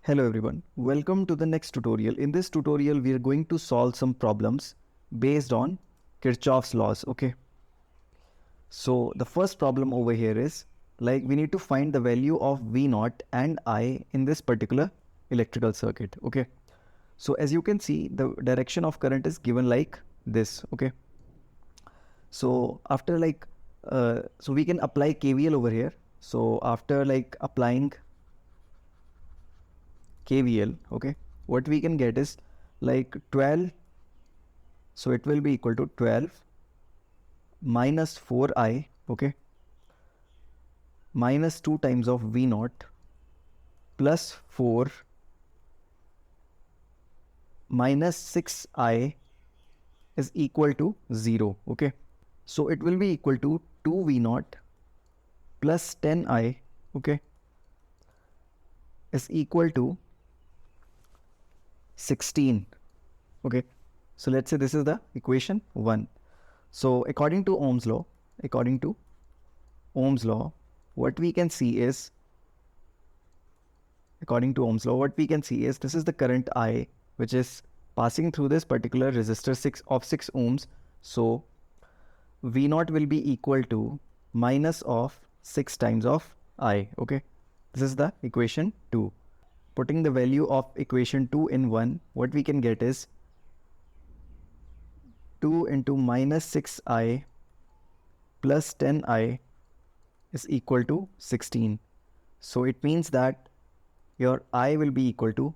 Hello everyone, welcome to the next tutorial. In this tutorial, we are going to solve some problems based on Kirchoff's laws, okay? So the first problem over here is like we need to find the value of V0 and I in this particular electrical circuit, okay? So as you can see, the direction of current is given like this, okay? So after so we can apply KVL over here. So after like applying KVL, okay, what we can get is like 12, so it will be equal to 12 minus 4i, okay, minus 2 times of V0 plus 4 minus 6i is equal to 0, okay. So it will be equal to 2V0 plus 10i, okay, is equal to 16, okay. So let's say this is the equation 1. So according to Ohm's law, what we can see is, this is the current I which is passing through this particular resistor 6 ohms. So V0 will be equal to minus of 6 times of I, okay. This is the equation 2. Putting the value of equation 2 in 1, what we can get is 2 into minus 6i plus 10i is equal to 16. So it means that your I will be equal to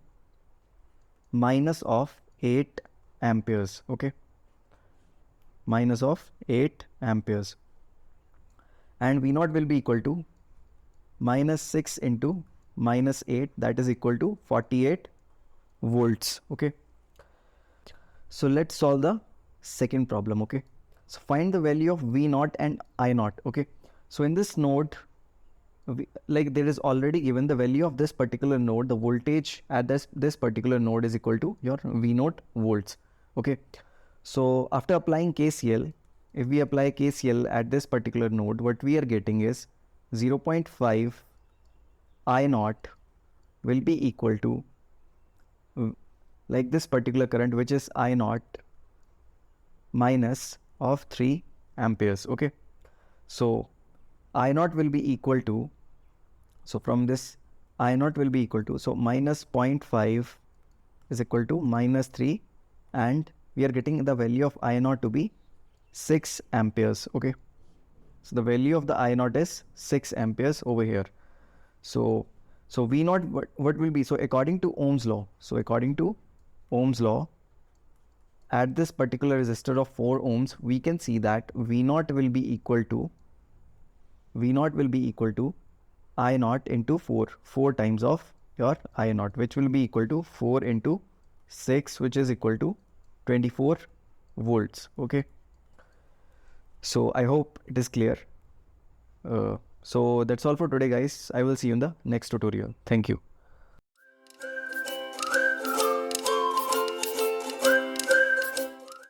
minus of 8 amperes, okay, minus of 8 amperes, and V0 will be equal to minus 6 into minus 8, that is equal to 48 volts, okay. So let's solve the second problem, okay. So find the value of V0 and I0, okay. So in this node, there is already given the value of this particular node. The voltage at this particular node is equal to your V0 volts, okay. So after applying KCL, if we apply KCL at this particular node, what we are getting is 0.5 I0 will be equal to like this particular current, which is I0 minus of 3 amperes, okay. So I0 will be equal to, so from this I0 will be equal to, so minus 0.5 is equal to minus 3, and we are getting the value of I0 to be 6 amperes, okay. So the value of the I0 is 6 amperes over here. So V0, what will be, so according to Ohm's law, at this particular resistor of 4 ohms, we can see that V0 will be equal to I0 into 4 times of your I0, which will be equal to 4 into 6, which is equal to 24 volts, okay. So I hope it is clear. So that's all for today, guys. I will see you in the next tutorial. Thank you.